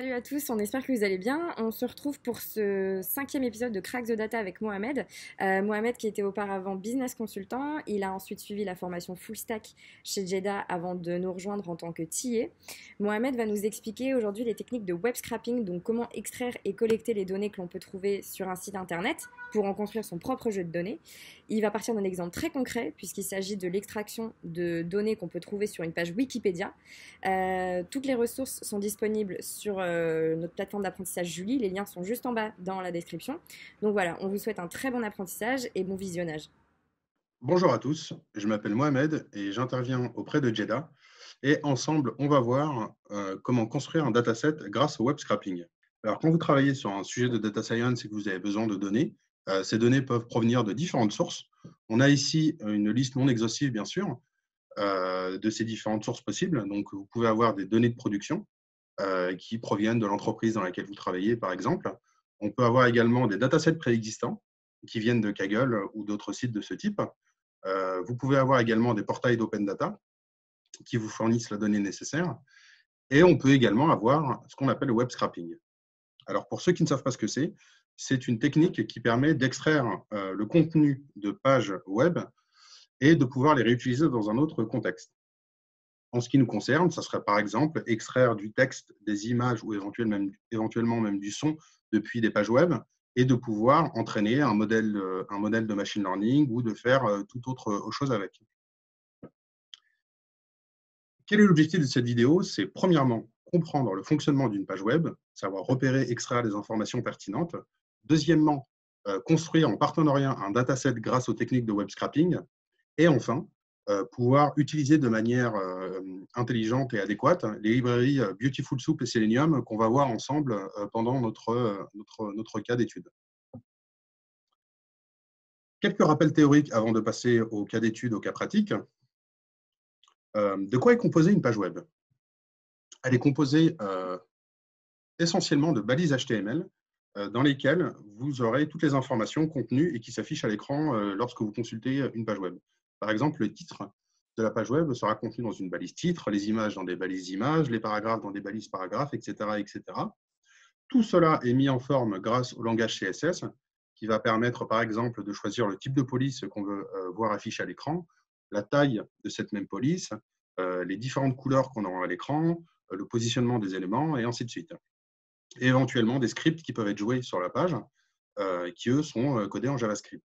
Salut à tous, on espère que vous allez bien. On se retrouve pour ce cinquième épisode de Crack the Data avec Mohamed. Mohamed qui était auparavant business consultant, il a ensuite suivi la formation full stack chez Jeddah avant de nous rejoindre en tant que TA. Mohamed va nous expliquer aujourd'hui les techniques de web scraping, donc comment extraire et collecter les données que l'on peut trouver sur un site internet pour en construire son propre jeu de données. Il va partir d'un exemple très concret puisqu'il s'agit de l'extraction de données qu'on peut trouver sur une page Wikipédia. Toutes les ressources sont disponibles sur notre plateforme d'apprentissage Julie. Les liens sont juste en bas dans la description. Donc voilà, on vous souhaite un très bon apprentissage et bon visionnage. Bonjour à tous, je m'appelle Mohamed et j'interviens auprès de Jeddah. Et ensemble, on va voir comment construire un dataset grâce au web scraping. Alors, quand vous travaillez sur un sujet de data science et que vous avez besoin de données, ces données peuvent provenir de différentes sources. On a ici une liste non exhaustive, bien sûr, de ces différentes sources possibles. Donc, vous pouvez avoir des données de production qui proviennent de l'entreprise dans laquelle vous travaillez, par exemple. On peut avoir également des datasets préexistants qui viennent de Kaggle ou d'autres sites de ce type. Vous pouvez avoir également des portails d'open data qui vous fournissent la donnée nécessaire. Et on peut également avoir ce qu'on appelle le web scraping. Alors, pour ceux qui ne savent pas ce que c'est une technique qui permet d'extraire le contenu de pages web et de pouvoir les réutiliser dans un autre contexte. En ce qui nous concerne, ça serait par exemple extraire du texte, des images ou éventuellement même du son depuis des pages web et de pouvoir entraîner un modèle de machine learning ou de faire toute autre chose avec. Quel est l'objectif de cette vidéo? C'est premièrement comprendre le fonctionnement d'une page web, savoir repérer, extraire les informations pertinentes. Deuxièmement, construire en partenariat un dataset grâce aux techniques de web scraping. Et enfin, pouvoir utiliser de manière intelligente et adéquate les librairies Beautiful Soup et Selenium qu'on va voir ensemble pendant notre cas d'étude. Quelques rappels théoriques avant de passer au cas d'étude, au cas pratique. De quoi est composée une page web? Elle est composée essentiellement de balises HTML dans lesquelles vous aurez toutes les informations contenues et qui s'affichent à l'écran lorsque vous consultez une page web. Par exemple, le titre de la page web sera contenu dans une balise titre, les images dans des balises images, les paragraphes dans des balises paragraphes, etc., etc. Tout cela est mis en forme grâce au langage CSS qui va permettre, par exemple, de choisir le type de police qu'on veut voir affiché à l'écran, la taille de cette même police, les différentes couleurs qu'on aura à l'écran, le positionnement des éléments, et ainsi de suite. Et éventuellement des scripts qui peuvent être joués sur la page, qui eux sont codés en JavaScript.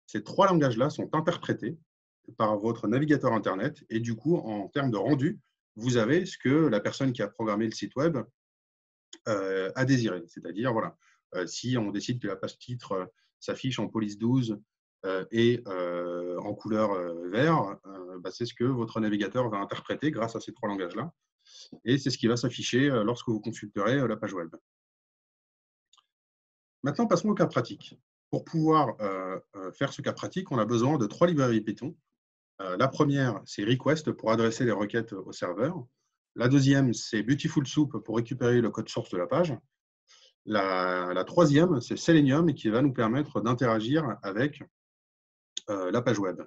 Ces trois langages-là sont interprétés par votre navigateur Internet et du coup, en termes de rendu, vous avez ce que la personne qui a programmé le site web a désiré. C'est-à-dire, voilà, si on décide que la page titre s'affiche en police 12 et en couleur vert, c'est ce que votre navigateur va interpréter grâce à ces trois langages-là. Et c'est ce qui va s'afficher lorsque vous consulterez la page web. Maintenant, passons au cas pratique. Pour pouvoir faire ce cas pratique, on a besoin de trois librairies Python. La première, c'est Request pour adresser les requêtes au serveur. La deuxième, c'est Beautiful Soup pour récupérer le code source de la page. La troisième, c'est Selenium qui va nous permettre d'interagir avec la page web.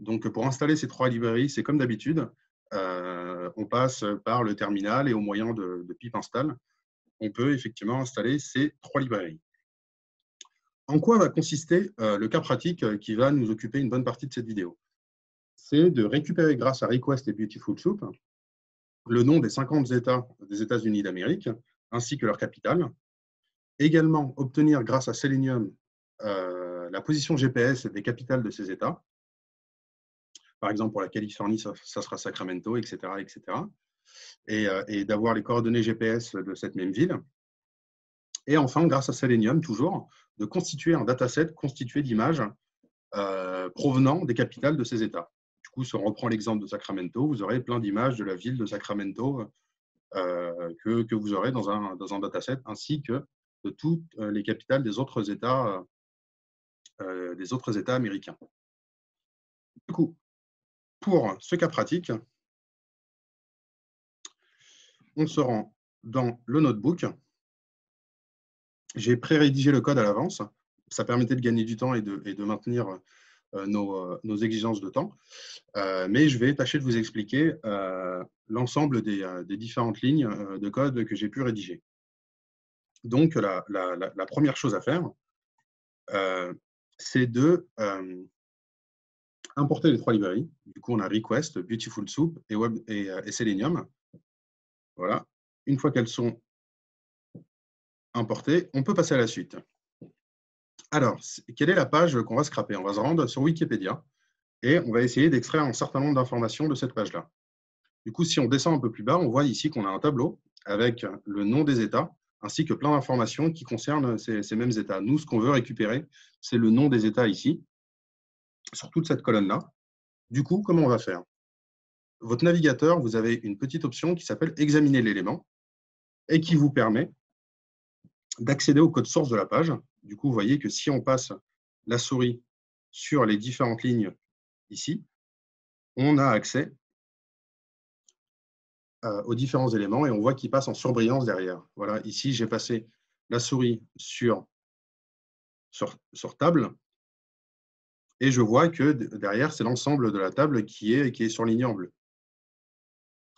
Donc, pour installer ces trois librairies, c'est comme d'habitude. On passe par le terminal et au moyen de pip install, on peut effectivement installer ces trois librairies. En quoi va consister le cas pratique qui va nous occuper une bonne partie de cette vidéo? C'est de récupérer grâce à Request et Beautiful Soup le nom des 50 États des États-Unis d'Amérique, ainsi que leur capitale. Également, obtenir grâce à Selenium la position GPS des capitales de ces États. Par exemple, pour la Californie, ça sera Sacramento, etc. etc. Et d'avoir les coordonnées GPS de cette même ville. Et enfin, grâce à Selenium, toujours, de constituer un dataset constitué d'images provenant des capitales de ces États. Du coup, si on reprend l'exemple de Sacramento, vous aurez plein d'images de la ville de Sacramento que vous aurez dans un dataset, ainsi que de toutes les capitales des autres États américains. Du coup, pour ce cas pratique, on se rend dans le notebook. J'ai pré-rédigé le code à l'avance. Ça permettait de gagner du temps et de maintenir nos exigences de temps. Mais je vais tâcher de vous expliquer l'ensemble des différentes lignes de code que j'ai pu rédiger. Donc, la première chose à faire, c'est de importer les trois librairies. Du coup, on a Request, Beautiful Soup et Selenium. Voilà. Une fois qu'elles sont importées, on peut passer à la suite. Alors, quelle est la page qu'on va scraper? On va se rendre sur Wikipédia et on va essayer d'extraire un certain nombre d'informations de cette page-là. Du coup, si on descend un peu plus bas, on voit ici qu'on a un tableau avec le nom des États ainsi que plein d'informations qui concernent ces mêmes États. Nous, ce qu'on veut récupérer, c'est le nom des États ici, sur toute cette colonne-là. Du coup, comment on va faire? Votre navigateur, vous avez une petite option qui s'appelle Examiner l'élément et qui vous permet d'accéder au code source de la page. Du coup, vous voyez que si on passe la souris sur les différentes lignes ici, on a accès aux différents éléments et on voit qu'ils passent en surbrillance derrière. Voilà, ici, j'ai passé la souris sur table et je vois que derrière, c'est l'ensemble de la table qui est surligné en bleu.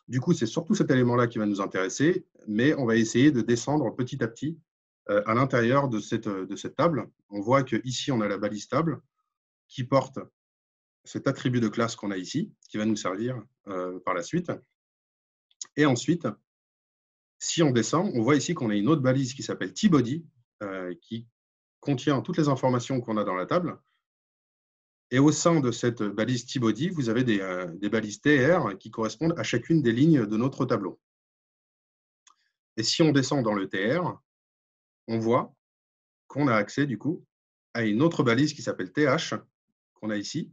Du coup, c'est surtout cet élément-là qui va nous intéresser, mais on va essayer de descendre petit à petit à l'intérieur de cette table. On voit qu'ici, on a la balise table qui porte cet attribut de classe qu'on a ici, qui va nous servir par la suite. Et ensuite, si on descend, on voit ici qu'on a une autre balise qui s'appelle tbody, qui contient toutes les informations qu'on a dans la table. Et au sein de cette balise tbody, vous avez des balises TR qui correspondent à chacune des lignes de notre tableau. Et si on descend dans le TR, on voit qu'on a accès du coup à une autre balise qui s'appelle TH, qu'on a ici,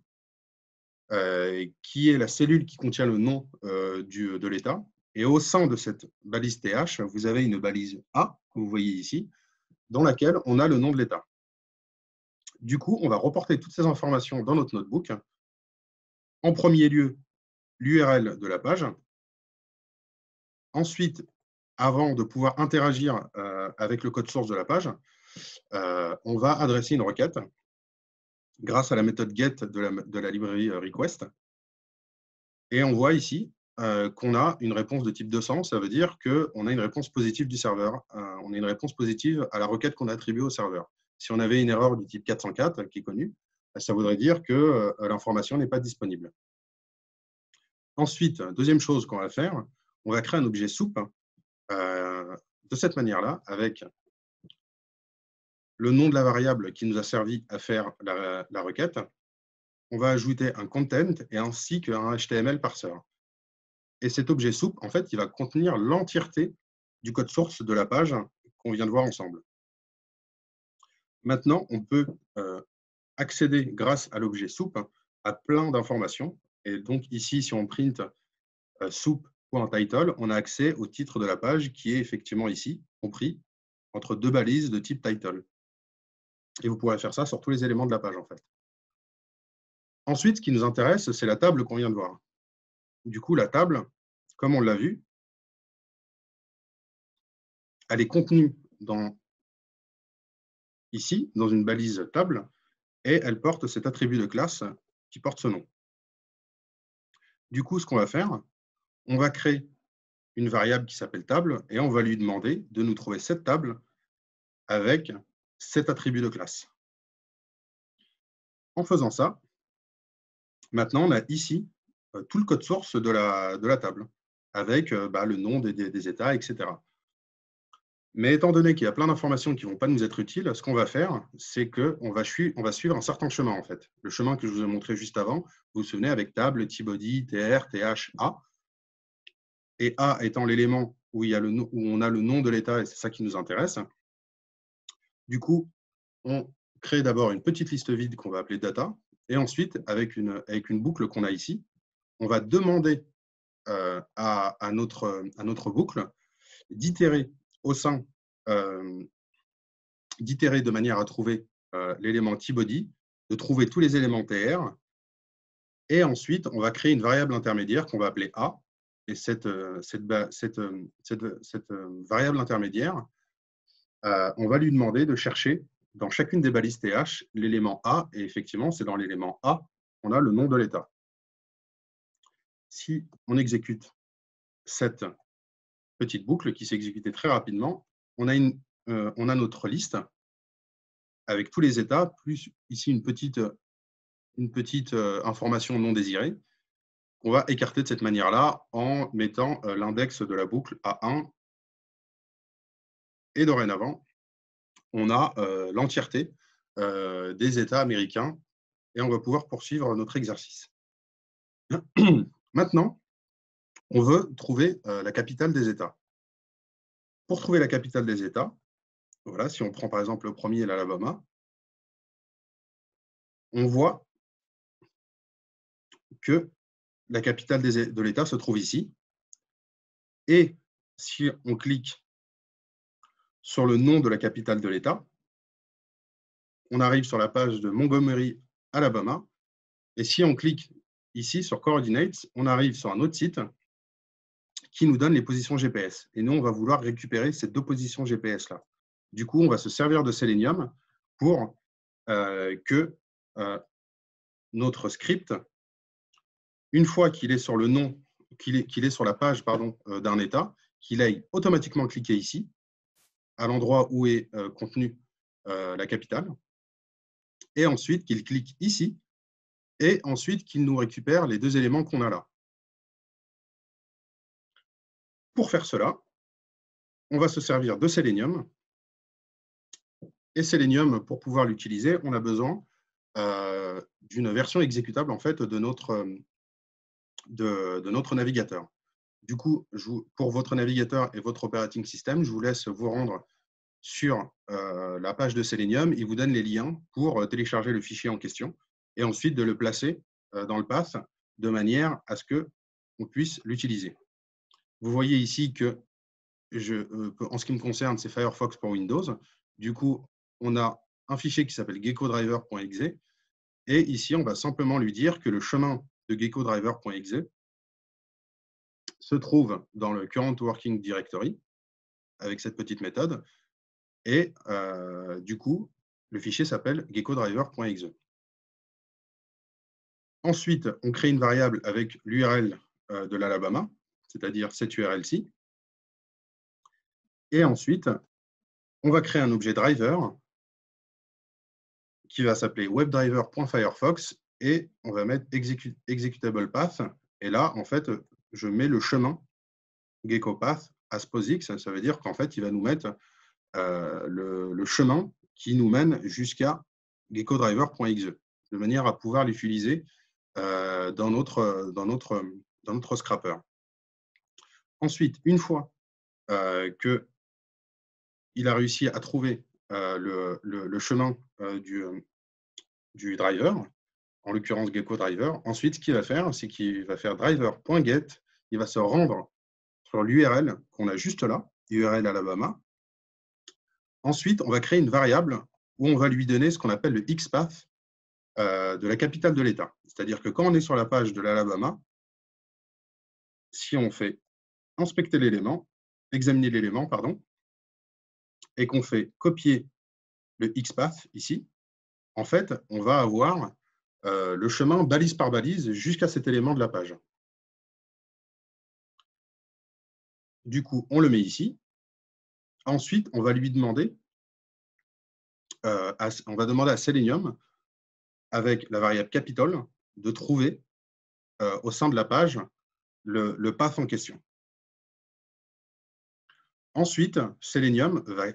qui est la cellule qui contient le nom de l'État. Et au sein de cette balise TH, vous avez une balise A, que vous voyez ici, dans laquelle on a le nom de l'État. Du coup, on va reporter toutes ces informations dans notre notebook. En premier lieu, l'URL de la page. Ensuite, avant de pouvoir interagir avec le code source de la page, on va adresser une requête grâce à la méthode get de la librairie request. Et on voit ici qu'on a une réponse de type 200. Ça veut dire qu'on a une réponse positive du serveur. On a une réponse positive à la requête qu'on a attribuée au serveur. Si on avait une erreur du type 404, qui est connue, ça voudrait dire que l'information n'est pas disponible. Ensuite, deuxième chose qu'on va faire, on va créer un objet soup de cette manière-là, avec le nom de la variable qui nous a servi à faire la requête. On va ajouter un content et ainsi qu'un HTML parser. Et cet objet soup, en fait, il va contenir l'entièreté du code source de la page qu'on vient de voir ensemble. Maintenant, on peut accéder, grâce à l'objet soup, à plein d'informations. Et donc ici, si on print soup.title, on a accès au titre de la page qui est effectivement ici, compris entre deux balises de type title. Et vous pourrez faire ça sur tous les éléments de la page, en fait. Ensuite, ce qui nous intéresse, c'est la table qu'on vient de voir. Du coup, la table, comme on l'a vu, elle est contenue ici, dans une balise table, et elle porte cet attribut de classe qui porte ce nom. Du coup, ce qu'on va faire, on va créer une variable qui s'appelle table, et on va lui demander de nous trouver cette table avec cet attribut de classe. En faisant ça, maintenant, on a ici tout le code source de la table, avec le nom des États, etc. Mais étant donné qu'il y a plein d'informations qui ne vont pas nous être utiles, ce qu'on va faire, c'est qu'on va suivre un certain chemin, en fait. Le chemin que je vous ai montré juste avant, vous vous souvenez, avec table, tbody, tr, th, a. Et a étant l'élément où on a le nom de l'État, et c'est ça qui nous intéresse. Du coup, on crée d'abord une petite liste vide qu'on va appeler data, et ensuite, avec une boucle qu'on a ici, on va demander à notre boucle d'itérer au sein, d'itérer de manière à trouver l'élément tbody, de trouver tous les éléments tr, et ensuite, on va créer une variable intermédiaire qu'on va appeler a, et cette variable intermédiaire, on va lui demander de chercher dans chacune des balises th l'élément a, et effectivement, c'est dans l'élément a qu'on a le nom de l'État. Si on exécute cette petite boucle qui s'est exécutée très rapidement, on a une on a notre liste avec tous les états, plus ici une petite information non désirée, qu'on va écarter de cette manière-là en mettant l'index de la boucle à 1. Et dorénavant, on a l'entièreté des États américains et on va pouvoir poursuivre notre exercice. Maintenant, on veut trouver la capitale des États. Pour trouver la capitale des États, voilà, si on prend par exemple le premier, l'Alabama, on voit que la capitale de l'État se trouve ici. Et si on clique sur le nom de la capitale de l'État, on arrive sur la page de Montgomery, Alabama. Et si on clique ici sur Coordinates, on arrive sur un autre site qui nous donne les positions GPS. Et nous, on va vouloir récupérer ces 2 positions GPS-là. Du coup, on va se servir de Selenium pour que notre script, une fois qu'il est sur le nom, qu'il est sur la page d'un état, qu'il aille automatiquement cliquer ici, à l'endroit où est contenue la capitale, et ensuite qu'il clique ici, et ensuite qu'il nous récupère les 2 éléments qu'on a là. Pour faire cela, on va se servir de Selenium. Et Selenium, pour pouvoir l'utiliser, on a besoin d'une version exécutable en fait, de notre navigateur. Du coup, pour votre navigateur et votre operating system, je vous laisse vous rendre sur la page de Selenium. Il vous donne les liens pour télécharger le fichier en question et ensuite de le placer dans le path de manière à ce qu'on puisse l'utiliser. Vous voyez ici que, en ce qui me concerne, c'est Firefox pour Windows. Du coup, on a un fichier qui s'appelle geckodriver.exe. Et ici, on va simplement lui dire que le chemin de geckodriver.exe se trouve dans le current working directory avec cette petite méthode. Et du coup, le fichier s'appelle geckodriver.exe. Ensuite, on crée une variable avec l'URL de l'Alabama, c'est-à-dire cette URL-ci. Et ensuite, on va créer un objet driver qui va s'appeler webdriver.firefox et on va mettre executable path. Et là, en fait, je mets le chemin geckopath as POSIX. Ça veut dire qu'en fait, il va nous mettre le chemin qui nous mène jusqu'à geckodriver.exe, de manière à pouvoir l'utiliser dans notre scrapper. Ensuite, une fois qu'il a réussi à trouver le chemin du driver, en l'occurrence geckodriver, ensuite, ce qu'il va faire, c'est qu'il va faire driver.get, il va se rendre sur l'URL qu'on a juste là, URL Alabama. Ensuite, on va créer une variable où on va lui donner ce qu'on appelle le XPath de la capitale de l'État. C'est-à-dire que quand on est sur la page de l'Alabama, si on fait inspecter l'élément, examiner l'élément, pardon, et qu'on fait copier le XPath ici, en fait, on va avoir le chemin balise par balise jusqu'à cet élément de la page. Du coup, on le met ici. Ensuite, on va lui demander, on va demander à Selenium, avec la variable capital, de trouver au sein de la page le path en question. Ensuite, Selenium va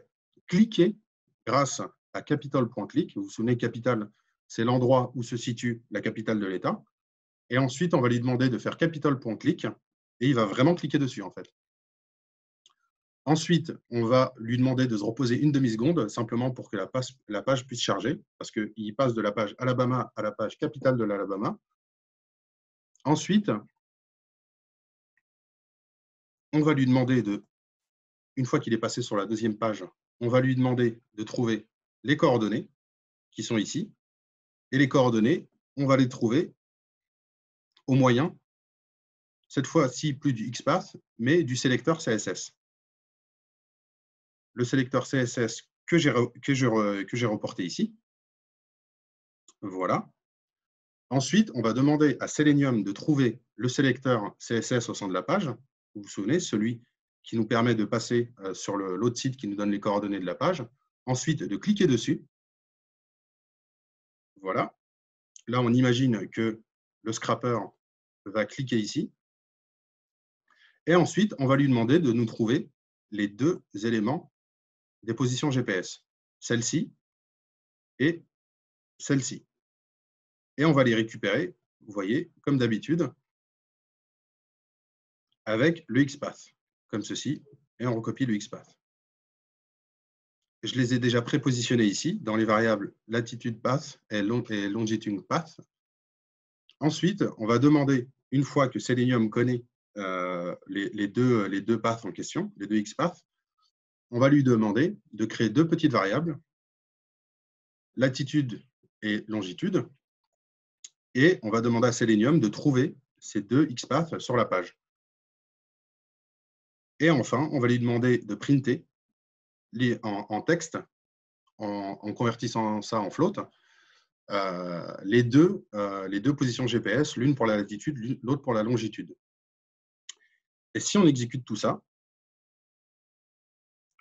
cliquer grâce à capital.click. Vous vous souvenez, capital, c'est l'endroit où se situe la capitale de l'État. Et ensuite, on va lui demander de faire capital.click et il va vraiment cliquer dessus, en fait. Ensuite, on va lui demander de se reposer une demi-seconde, simplement pour que la page puisse charger, parce qu'il passe de la page Alabama à la page capitale de l'Alabama. Ensuite, on va lui demander une fois qu'il est passé sur la deuxième page, on va lui demander de trouver les coordonnées qui sont ici. Et les coordonnées, on va les trouver au moyen, cette fois-ci plus du XPath, mais du sélecteur CSS. Le sélecteur CSS que j'ai reporté ici. Voilà. Ensuite, on va demander à Selenium de trouver le sélecteur CSS au sein de la page. Vous vous souvenez, celui qui nous permet de passer sur l'autre site qui nous donne les coordonnées de la page. Ensuite, de cliquer dessus. Voilà. Là, on imagine que le scrapper va cliquer ici. Et ensuite, on va lui demander de nous trouver les deux éléments des positions GPS, celle-ci et celle-ci. Et on va les récupérer, vous voyez, comme d'habitude, avec le XPath, comme ceci, et on recopie le XPath. Je les ai déjà prépositionnés ici, dans les variables latitude path et longitude path. Ensuite, on va demander, une fois que Selenium connaît les deux paths en question, les deux XPaths, on va lui demander de créer deux petites variables, latitude et longitude, et on va demander à Selenium de trouver ces deux XPaths sur la page. Et enfin, on va lui demander de printer en texte, en convertissant ça en float, les deux positions GPS, l'une pour la latitude, l'autre pour la longitude. Et si on exécute tout ça,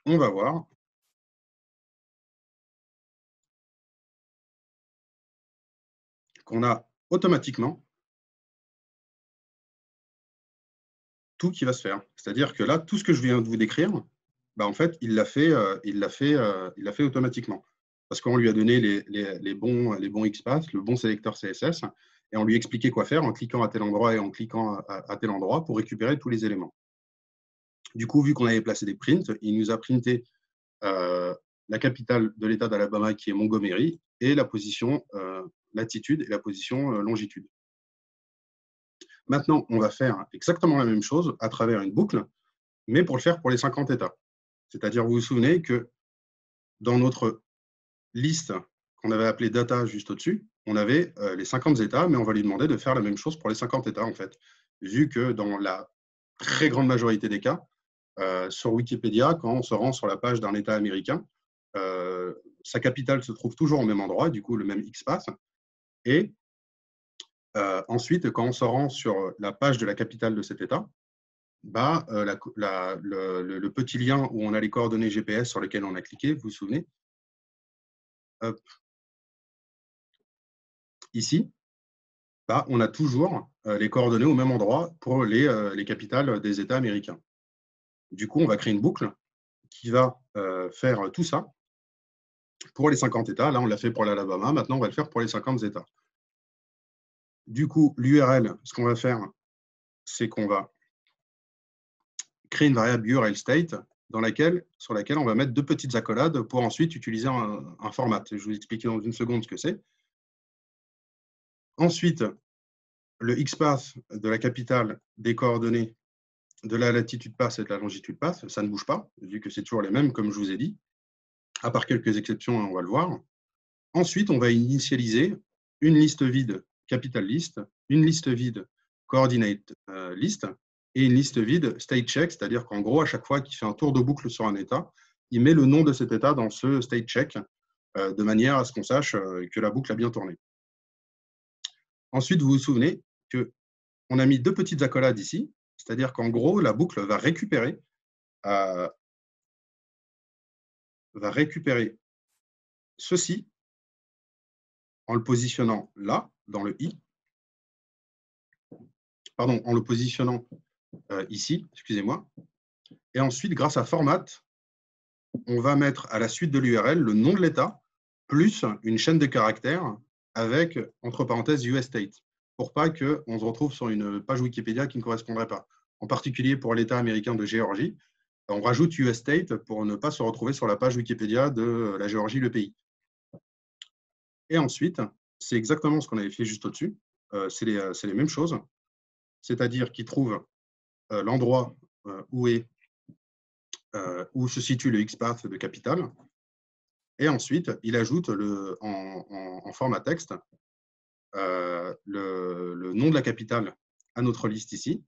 on va voir qu'on a automatiquement tout qui va se faire. C'est-à-dire que là, tout ce que je viens de vous décrire, bah, en fait, il l'a fait automatiquement. Parce qu'on lui a donné les bons XPath, le bon sélecteur CSS, et on lui expliquait quoi faire en cliquant à tel endroit et en cliquant à tel endroit pour récupérer tous les éléments. Du coup, vu qu'on avait placé des prints, il nous a printé la capitale de l'État d'Alabama, qui est Montgomery, et la position latitude et la position longitude. Maintenant, on va faire exactement la même chose à travers une boucle, mais pour le faire pour les 50 États. C'est-à-dire, vous vous souvenez que dans notre liste qu'on avait appelée data juste au-dessus, on avait les 50 États, mais on va lui demander de faire la même chose pour les 50 États, en fait. Vu que dans la très grande majorité des cas, sur Wikipédia, quand on se rend sur la page d'un État américain, sa capitale se trouve toujours au même endroit, du coup le même XPath. Et ensuite, quand on se rend sur la page de la capitale de cet État, bah, le petit lien où on a les coordonnées GPS sur lesquelles on a cliqué, vous vous souvenez, hop, ici, bah, on a toujours les coordonnées au même endroit pour les capitales des États américains. Du coup, on va créer une boucle qui va faire tout ça pour les 50 États. Là, on l'a fait pour l'Alabama. Maintenant, on va le faire pour les 50 États. Du coup, l'URL, ce qu'on va faire, c'est qu'on va créer une variable URL state sur laquelle on va mettre deux petites accolades pour ensuite utiliser un format. Je vais vous expliquer dans une seconde ce que c'est. Ensuite, le XPath de la capitale des coordonnées de la latitude path et de la longitude path, ça ne bouge pas, vu que c'est toujours les mêmes, comme je vous ai dit, à part quelques exceptions, on va le voir. Ensuite, on va initialiser une liste vide capital list, une liste vide coordinate list et une liste vide state check, c'est-à-dire qu'en gros, à chaque fois qu'il fait un tour de boucle sur un état, il met le nom de cet état dans ce state check de manière à ce qu'on sache que la boucle a bien tourné. Ensuite, vous vous souvenez qu'on a mis deux petites accolades ici, c'est-à-dire qu'en gros, la boucle va récupérer ceci en le positionnant là, dans le i, pardon, en le positionnant ici, excusez-moi. Et ensuite, grâce à format, on va mettre à la suite de l'URL le nom de l'État plus une chaîne de caractères avec, entre parenthèses, US State, pour pas qu'on se retrouve sur une page Wikipédia qui ne correspondrait pas. En particulier pour l'État américain de Géorgie, on rajoute US State pour ne pas se retrouver sur la page Wikipédia de la Géorgie, le pays. Et ensuite, c'est exactement ce qu'on avait fait juste au-dessus. C'est les mêmes choses, c'est-à-dire qu'il trouve l'endroit où se situe le XPath de capitale. Et ensuite, il ajoute en format texte le nom de la capitale à notre liste ici.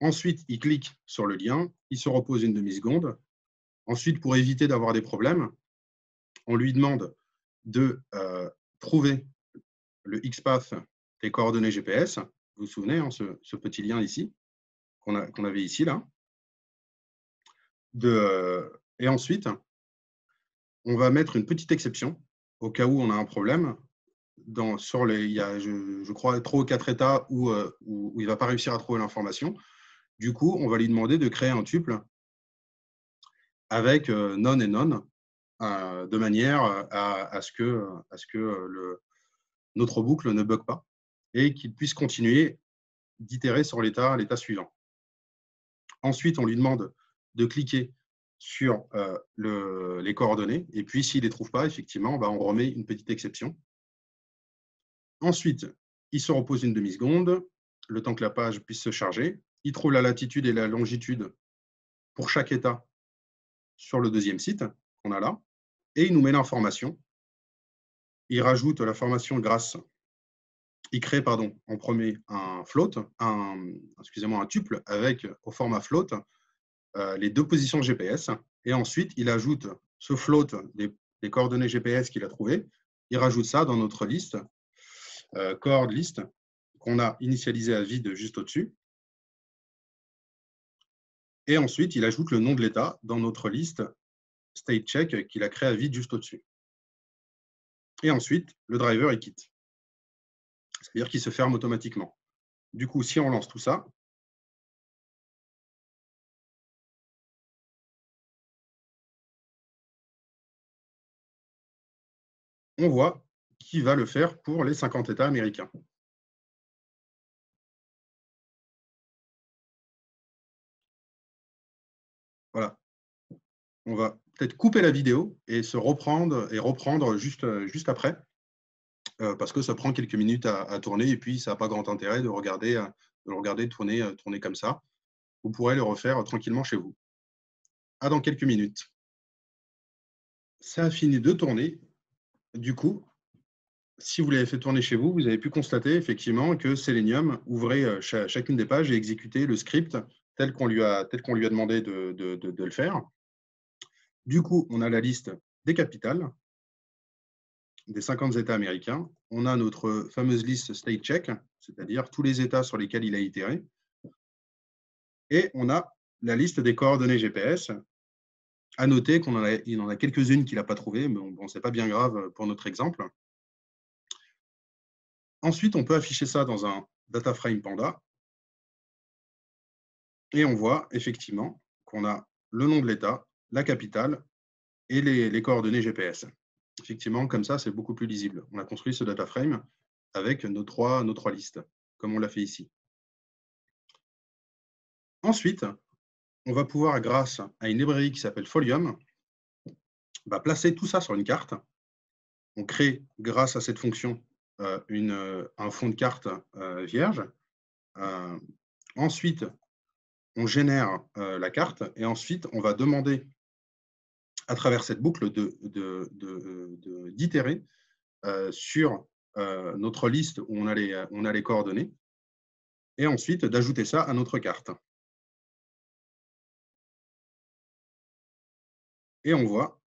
Ensuite, il clique sur le lien, il se repose une demi-seconde. Ensuite, pour éviter d'avoir des problèmes, on lui demande de trouver le XPath des coordonnées GPS. Vous vous souvenez, hein, ce petit lien ici, qu'on avait ici, là. Et ensuite, on va mettre une petite exception au cas où on a un problème. Il y a, je crois, 3 ou 4 états où il ne va pas réussir à trouver l'information. Du coup, on va lui demander de créer un tuple avec non et non, de manière à ce que notre boucle ne bug pas et qu'il puisse continuer d'itérer sur l'état suivant. Ensuite, on lui demande de cliquer sur les coordonnées et puis s'il ne les trouve pas, effectivement, on remet une petite exception. Ensuite, il se repose une demi-seconde, le temps que la page puisse se charger. Il trouve la latitude et la longitude pour chaque état sur le deuxième site qu'on a là, et il nous met l'information. Il rajoute l'information il crée en premier un tuple avec au format float les 2 positions GPS, et ensuite il ajoute ce float des coordonnées GPS qu'il a trouvées, il rajoute ça dans notre liste, coord list, qu'on a initialisé à vide juste au-dessus. Et ensuite, il ajoute le nom de l'état dans notre liste state check qu'il a créé à vide juste au-dessus. Et ensuite, le driver, il quitte. C'est-à-dire qu'il se ferme automatiquement. Du coup, si on lance tout ça, on voit qui va le faire pour les 50 États américains. Voilà. On va peut-être couper la vidéo et reprendre juste après, parce que ça prend quelques minutes à tourner et puis ça n'a pas grand intérêt de le regarder tourner comme ça. Vous pourrez le refaire tranquillement chez vous. À dans quelques minutes. Ça a fini de tourner. Du coup, si vous l'avez fait tourner chez vous, vous avez pu constater effectivement que Selenium ouvrait chacune des pages et exécutait le script tel qu'on lui a demandé de le faire. Du coup, on a la liste des capitales des 50 États américains. On a notre fameuse liste state check, c'est-à-dire tous les États sur lesquels il a itéré. Et on a la liste des coordonnées GPS. À noter qu'il en a quelques-unes qu'il n'a pas trouvées, mais bon, ce n'est pas bien grave pour notre exemple. Ensuite, on peut afficher ça dans un data frame Panda. Et on voit effectivement qu'on a le nom de l'État, la capitale et les coordonnées GPS. Effectivement, comme ça, c'est beaucoup plus lisible. On a construit ce data frame avec nos trois listes, comme on l'a fait ici. Ensuite, on va pouvoir, grâce à une librairie qui s'appelle Folium, placer tout ça sur une carte. On crée, grâce à cette fonction, un fond de carte vierge. Ensuite, on génère la carte et ensuite, on va demander à travers cette boucle d'itérer sur notre liste où on a les coordonnées et ensuite d'ajouter ça à notre carte. Et on voit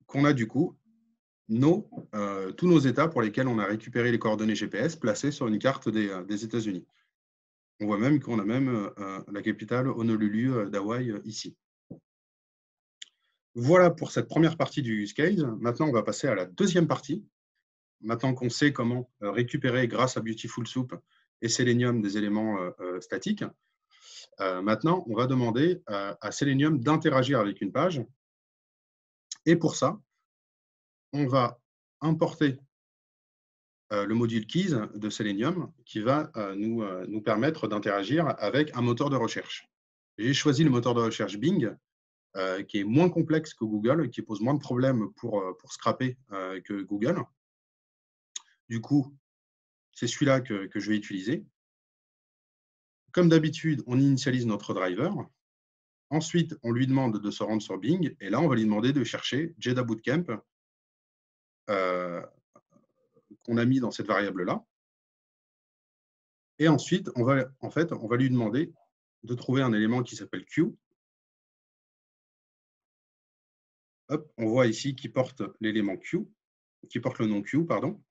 qu'on a du coup tous nos États pour lesquels on a récupéré les coordonnées GPS placées sur une carte des États-Unis. On voit même qu'on a même la capitale Honolulu d'Hawaï ici. Voilà pour cette première partie du use case. Maintenant, on va passer à la deuxième partie. Maintenant qu'on sait comment récupérer, grâce à Beautiful Soup et Selenium, des éléments statiques, maintenant, on va demander à Selenium d'interagir avec une page. Et pour ça, on va importer le module Keys de Selenium qui va nous permettre d'interagir avec un moteur de recherche. J'ai choisi le moteur de recherche Bing, qui est moins complexe que Google, qui pose moins de problèmes pour scraper que Google. Du coup, c'est celui-là que je vais utiliser. Comme d'habitude, on initialise notre driver. Ensuite, on lui demande de se rendre sur Bing. Et là, on va lui demander de chercher JEDA Bootcamp qu'on a mis dans cette variable-là. Et ensuite, on va lui demander de trouver un élément qui s'appelle Q. Hop, on voit ici qu'il porte l'élément Q, qui porte le nom Q, pardon.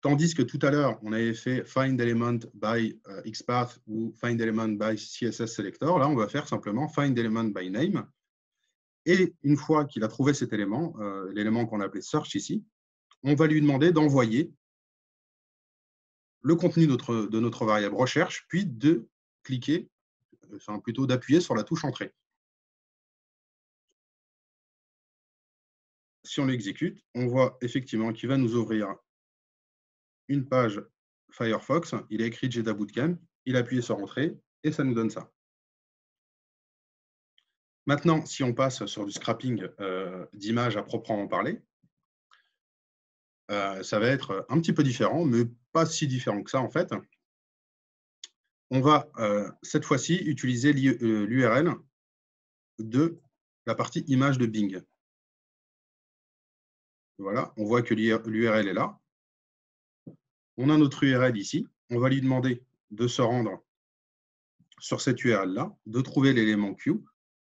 Tandis que tout à l'heure, on avait fait find element by XPath ou find element by CSS selector. Là, on va faire simplement find element by name. Et une fois qu'il a trouvé cet élément, l'élément qu'on a appelé search ici, on va lui demander d'envoyer le contenu de notre variable recherche, puis de cliquer, enfin plutôt d'appuyer sur la touche entrée. Si on l'exécute, on voit effectivement qu'il va nous ouvrir une page Firefox. Il a écrit JEDA Bootcamp, il a appuyé sur entrée et ça nous donne ça. Maintenant, si on passe sur du scrapping d'images à proprement parler, ça va être un petit peu différent, mais pas si différent que ça en fait. On va cette fois-ci utiliser l'URL de la partie image de Bing. Voilà, on voit que l'URL est là. On a notre URL ici. On va lui demander de se rendre sur cette URL-là, de trouver l'élément Q. Vous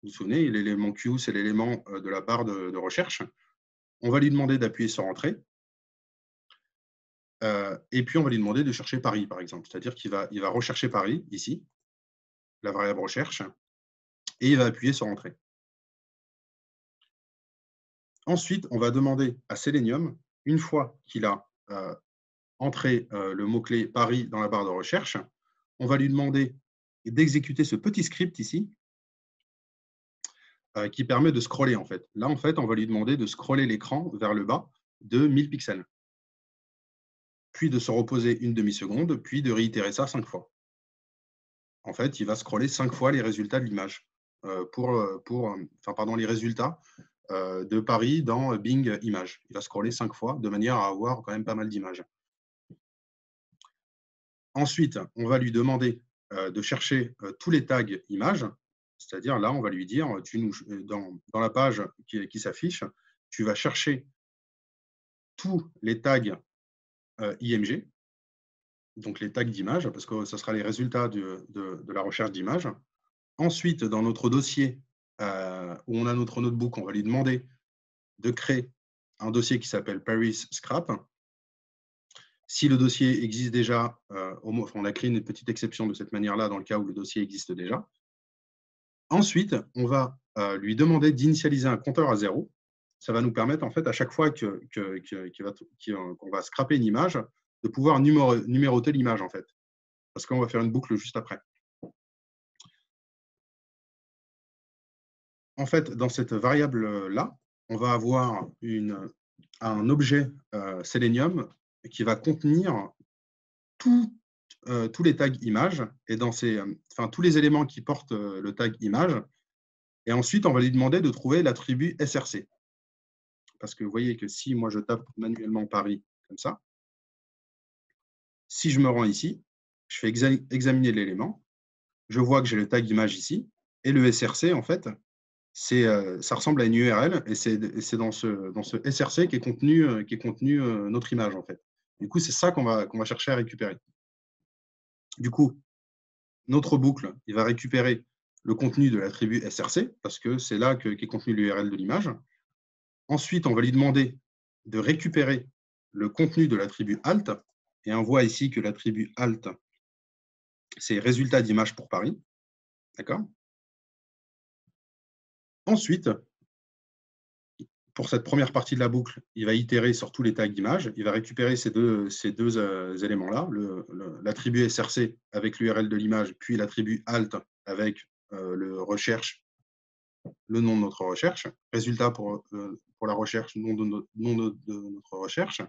vous souvenez, l'élément Q, c'est l'élément de la barre de recherche. On va lui demander d'appuyer sur Entrée. Et puis, on va lui demander de chercher Paris, par exemple. C'est-à-dire qu'il va rechercher Paris, ici, la variable recherche, et il va appuyer sur Entrée. Ensuite, on va demander à Selenium, une fois qu'il a entré le mot-clé Paris dans la barre de recherche, on va lui demander d'exécuter ce petit script ici, qui permet de scroller, en fait. Là, en fait, on va lui demander de scroller l'écran vers le bas de 1000 pixels, puis de se reposer une demi-seconde, puis de réitérer ça 5 fois. En fait, il va scroller 5 fois les résultats de l'image, les résultats de Paris dans Bing Images. Il va scroller 5 fois de manière à avoir quand même pas mal d'images. Ensuite, on va lui demander de chercher tous les tags images, c'est-à-dire là, on va lui dire, dans la page qui s'affiche, tu vas chercher tous les tags IMG, donc les tags d'images, parce que ce sera les résultats de la recherche d'images. Ensuite, dans notre dossier où on a notre notebook, on va lui demander de créer un dossier qui s'appelle Paris Scrap. Si le dossier existe déjà, on a créé une petite exception de cette manière-là dans le cas où le dossier existe déjà. Ensuite, on va lui demander d'initialiser un compteur à 0. Ça va nous permettre, en fait, à chaque fois qu'on va scraper une image, de pouvoir numéroter l'image, en fait, parce qu'on va faire une boucle juste après. En fait, dans cette variable-là, on va avoir un objet Selenium qui va contenir tous les tags images et tous les éléments qui portent le tag image. Et ensuite, on va lui demander de trouver l'attribut SRC. Parce que vous voyez que si moi je tape manuellement Paris comme ça, si je me rends ici, je fais examiner l'élément, je vois que j'ai le tag image ici, et le SRC, en fait, ça ressemble à une URL, et c'est dans ce SRC qu'est contenu notre image, en fait. Du coup, c'est ça qu'on va chercher à récupérer. Du coup, notre boucle, il va récupérer le contenu de l'attribut SRC, parce que c'est là qu'est contenu l'URL de l'image. Ensuite, on va lui demander de récupérer le contenu de l'attribut alt, et on voit ici que l'attribut alt, c'est résultat d'image pour Paris. D'accord? Ensuite, pour cette première partie de la boucle, il va itérer sur tous les tags d'image. Il va récupérer ces deux éléments-là, l'attribut SRC avec l'URL de l'image, puis l'attribut alt avec le recherche, le nom de notre recherche, résultat pour la recherche, nom de notre recherche.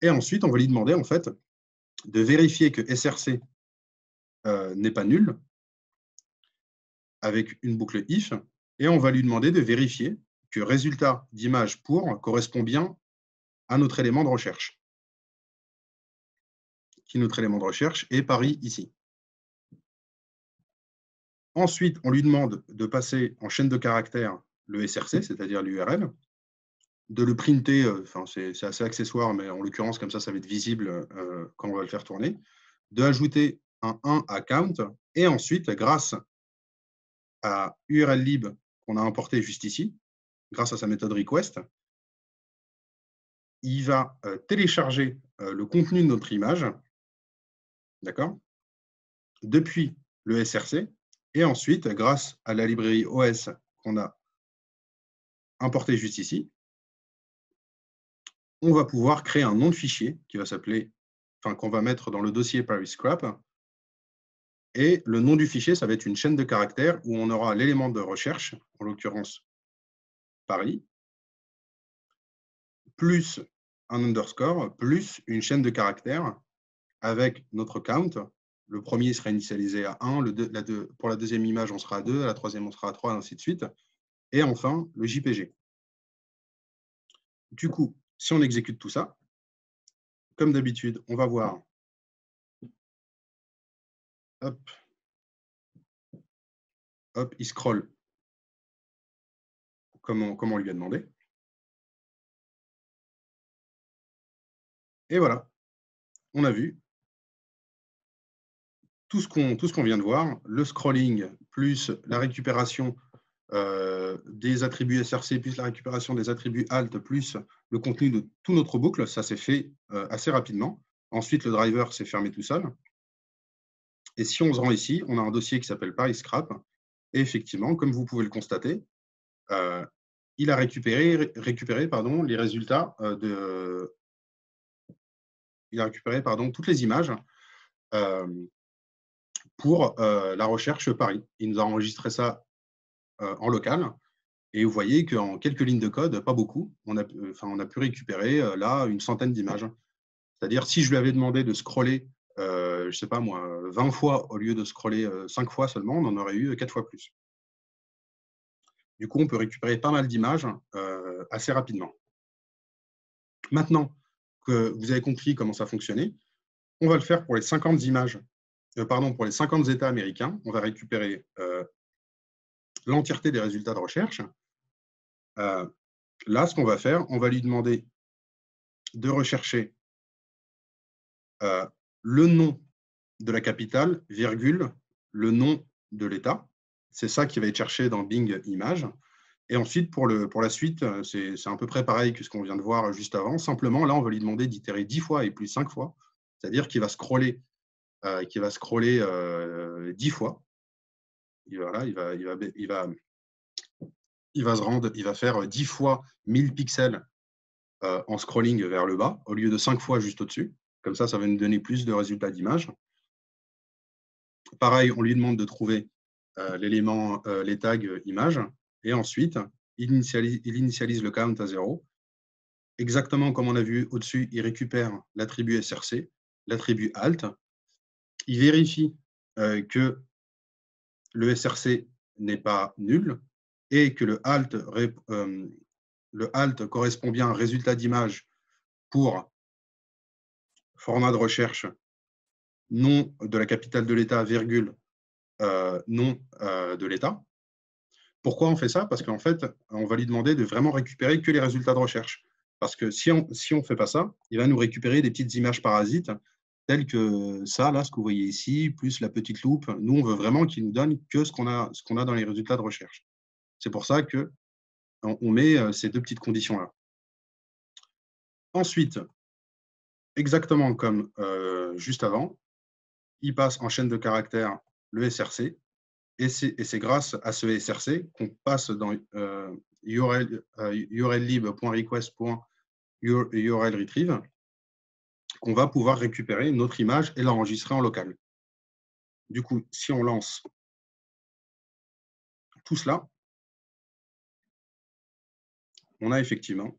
Et ensuite, on va lui demander en fait de vérifier que SRC n'est pas nul avec une boucle if, et on va lui demander de vérifier que résultat d'image pour correspond bien à notre élément de recherche. Qui notre élément de recherche est Paris ici. Ensuite, on lui demande de passer en chaîne de caractères le SRC, c'est-à-dire l'URL, de le printer, c'est assez accessoire, mais en l'occurrence, comme ça va être visible quand on va le faire tourner, de ajouter un 1 à count, et ensuite, grâce à urllib qu'on a importé juste ici, grâce à sa méthode request, il va télécharger le contenu de notre image, d'accord, depuis le SRC. Et ensuite, grâce à la librairie OS qu'on a importée juste ici, on va pouvoir créer un nom de fichier qui va s'appeler, enfin, qu'on va mettre dans le dossier ParisScrap. Et le nom du fichier, ça va être une chaîne de caractères où on aura l'élément de recherche, en l'occurrence Paris, plus un underscore, plus une chaîne de caractères avec notre count. Le premier sera initialisé à 1, pour la deuxième image, on sera à 2, la troisième, on sera à 3, et ainsi de suite. Et enfin, le JPG. Du coup, si on exécute tout ça, comme d'habitude, on va voir, hop, hop, il scroll comme on lui a demandé. Et voilà, on a vu tout ce qu'on vient de voir, le scrolling plus la récupération des attributs SRC, plus la récupération des attributs alt, plus le contenu de tout notre boucle, ça s'est fait assez rapidement. Ensuite, le driver s'est fermé tout seul. Et si on se rend ici, on a un dossier qui s'appelle ParisScrap. Et effectivement, comme vous pouvez le constater, il a récupéré pardon, les résultats il a récupéré toutes les images pour la recherche Paris. Il nous a enregistré ça en local. Et vous voyez qu'en quelques lignes de code, pas beaucoup, on a pu récupérer là une centaine d'images. C'est-à-dire, si je lui avais demandé de scroller, je ne sais pas moi, 20 fois au lieu de scroller 5 fois seulement, on en aurait eu 4 fois plus. Du coup, on peut récupérer pas mal d'images assez rapidement. Maintenant que vous avez compris comment ça fonctionnait, on va le faire pour les 50 images, pour les 50 États américains. On va récupérer l'entièreté des résultats de recherche. Là, ce qu'on va faire, on va lui demander de rechercher le nom de la capitale, virgule, le nom de l'État. C'est ça qui va être cherché dans Bing Images. Et ensuite, pour la suite, c'est à peu près pareil que ce qu'on vient de voir juste avant. Simplement, là, on va lui demander d'itérer 10 fois et plus 5 fois. C'est-à-dire qu'il va scroller, 10 fois. Il va faire 10 fois 1000 pixels en scrolling vers le bas, au lieu de 5 fois juste au-dessus. Comme ça va nous donner plus de résultats d'image. Pareil, on lui demande de trouver l'élément, les tags images. Et ensuite, il initialise le count à 0. Exactement comme on a vu au-dessus, il récupère l'attribut SRC, l'attribut alt. Il vérifie que le SRC n'est pas nul et que le alt correspond bien à un résultat d'image pour format de recherche, nom de la capitale de l'État, virgule, nom de l'État. Pourquoi on fait ça? Parce qu'en fait, on va lui demander de vraiment récupérer que les résultats de recherche. Parce que si on ne fait pas ça, il va nous récupérer des petites images parasites, telles que ça, là, ce que vous voyez ici, plus la petite loupe. Nous, on veut vraiment qu'il nous donne que ce qu'on a dans les résultats de recherche. C'est pour ça qu'on met ces deux petites conditions-là. Ensuite, exactement comme juste avant, il passe en chaîne de caractères le SRC. Et c'est grâce à ce SRC qu'on passe dans urllib.request.urlretrieve qu'on va pouvoir récupérer notre image et l'enregistrer en local. Du coup, si on lance tout cela, on a effectivement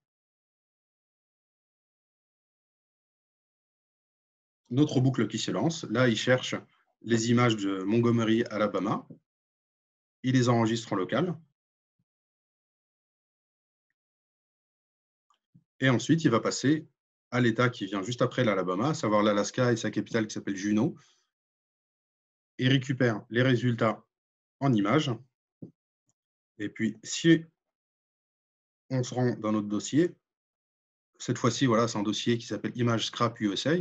notre boucle qui se lance. Là, il cherche les images de Montgomery, Alabama. Il les enregistre en local. Et ensuite, il va passer à l'État qui vient juste après l'Alabama, à savoir l'Alaska et sa capitale qui s'appelle Juneau. Il récupère les résultats en images. Et puis, si on se rend dans notre dossier, cette fois-ci, voilà, c'est un dossier qui s'appelle Image Scrap USA,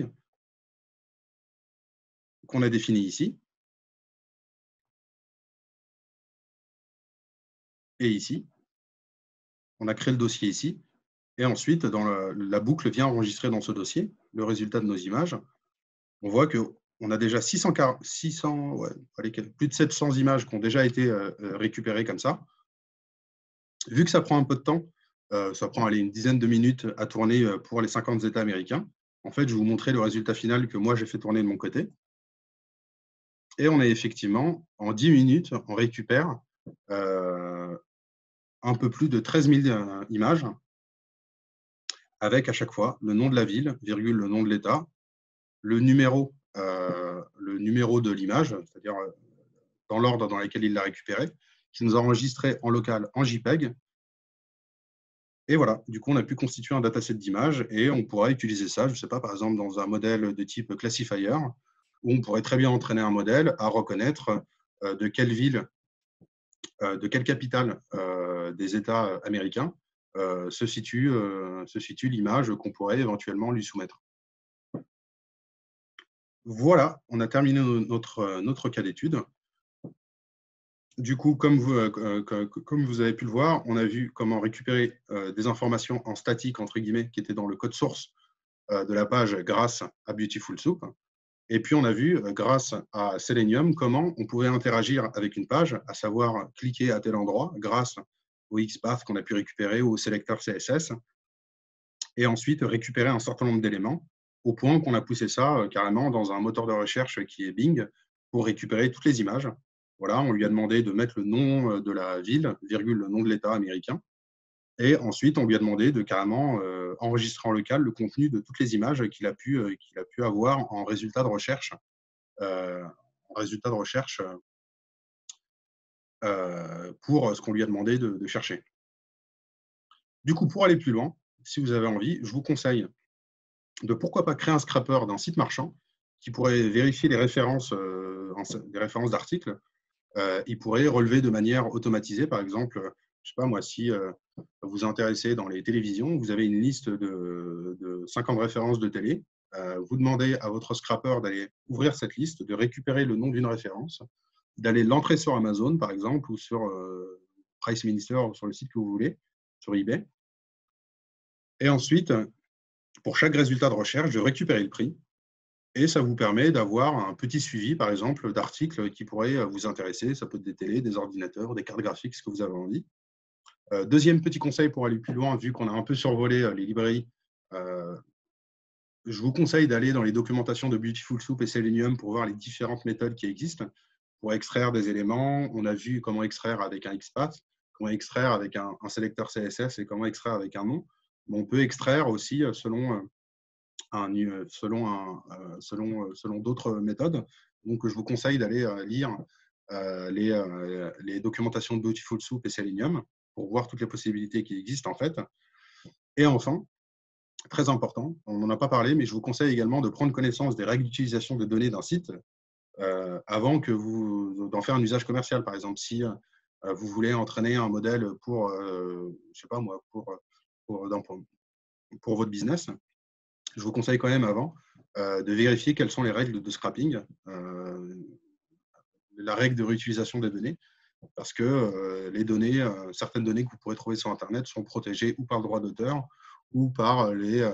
qu'on a défini ici. Et ici, on a créé le dossier ici. Et ensuite, la boucle vient enregistrer dans ce dossier le résultat de nos images. On voit qu'on a déjà 600, ouais, allez, plus de 700 images qui ont déjà été récupérées comme ça. Vu que ça prend un peu de temps, ça prend une dizaine de minutes à tourner pour les 50 États américains, en fait, je vais vous montrer le résultat final que moi, j'ai fait tourner de mon côté. Et on a effectivement, en 10 minutes, on récupère un peu plus de 13 000 images, avec à chaque fois le nom de la ville, virgule, le nom de l'État, le numéro de l'image, c'est-à-dire dans l'ordre dans lequel il l'a récupéré, qui nous a enregistré en local en JPEG. Et voilà, du coup, on a pu constituer un dataset d'images et on pourra utiliser ça, je ne sais pas, par exemple, dans un modèle de type classifier, où on pourrait très bien entraîner un modèle à reconnaître de quelle ville, de quelle capitale des États américains se situe l'image qu'on pourrait éventuellement lui soumettre. Voilà, on a terminé notre cas d'étude. Du coup, comme vous avez pu le voir, on a vu comment récupérer des informations en statique, entre guillemets, qui étaient dans le code source de la page grâce à Beautiful Soup. Et puis, on a vu, grâce à Selenium, comment on pouvait interagir avec une page, à savoir cliquer à tel endroit grâce au XPath qu'on a pu récupérer ou au sélecteur CSS, et ensuite récupérer un certain nombre d'éléments, au point qu'on a poussé ça carrément dans un moteur de recherche qui est Bing, pour récupérer toutes les images. Voilà, on lui a demandé de mettre le nom de la ville, virgule, le nom de l'État américain. Et ensuite, on lui a demandé de carrément enregistrer en local le contenu de toutes les images qu'il a pu avoir en résultat de recherche, pour ce qu'on lui a demandé de chercher. Du coup, pour aller plus loin, si vous avez envie, je vous conseille de pourquoi pas créer un scrapper d'un site marchand qui pourrait vérifier les références d'articles. Il pourrait relever de manière automatisée, par exemple, je ne sais pas moi, si vous vous intéressez dans les télévisions, vous avez une liste de 50 références de télé, vous demandez à votre scrapper d'aller ouvrir cette liste, de récupérer le nom d'une référence, d'aller l'entrer sur Amazon, par exemple, ou sur Price Minister, ou sur le site que vous voulez, sur eBay. Et ensuite, pour chaque résultat de recherche, de récupérer le prix. Et ça vous permet d'avoir un petit suivi, par exemple, d'articles qui pourraient vous intéresser. Ça peut être des télés, des ordinateurs, des cartes graphiques, ce que vous avez envie. Deuxième petit conseil pour aller plus loin, vu qu'on a un peu survolé les librairies, je vous conseille d'aller dans les documentations de Beautiful Soup et Selenium pour voir les différentes méthodes qui existent pour extraire des éléments. On a vu comment extraire avec un XPath, comment extraire avec un sélecteur CSS et comment extraire avec un nom. Mais on peut extraire aussi selon d'autres méthodes. Donc, je vous conseille d'aller lire les documentations de Beautiful Soup et Selenium pour voir toutes les possibilités qui existent en fait. Et enfin, très important, on n'en a pas parlé, mais je vous conseille également de prendre connaissance des règles d'utilisation de données d'un site avant d'en faire un usage commercial. Par exemple, si vous voulez entraîner un modèle pour, je sais pas moi, pour votre business, je vous conseille quand même avant de vérifier quelles sont les règles de scrapping, la règle de réutilisation des données, parce que les données, certaines données que vous pourrez trouver sur Internet sont protégées ou par le droit d'auteur ou par les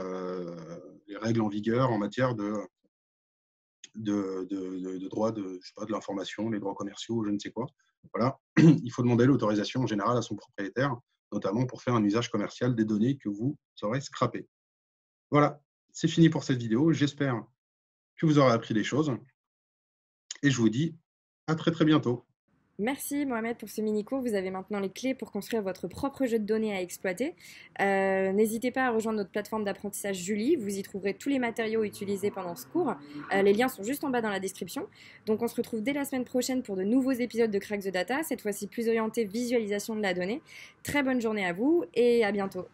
règles en vigueur en matière de droit je sais pas, de l'information, les droits commerciaux, je ne sais quoi. Voilà, il faut demander l'autorisation en général à son propriétaire, notamment pour faire un usage commercial des données que vous aurez scrappées. Voilà, c'est fini pour cette vidéo. J'espère que vous aurez appris des choses. Et je vous dis à très très bientôt. Merci Mohamed pour ce mini-cours. Vous avez maintenant les clés pour construire votre propre jeu de données à exploiter. N'hésitez pas à rejoindre notre plateforme d'apprentissage Julie. Vous y trouverez tous les matériaux utilisés pendant ce cours. Les liens sont juste en bas dans la description. Donc on se retrouve dès la semaine prochaine pour de nouveaux épisodes de Crack the Data, cette fois-ci plus orientés visualisation de la donnée. Très bonne journée à vous et à bientôt.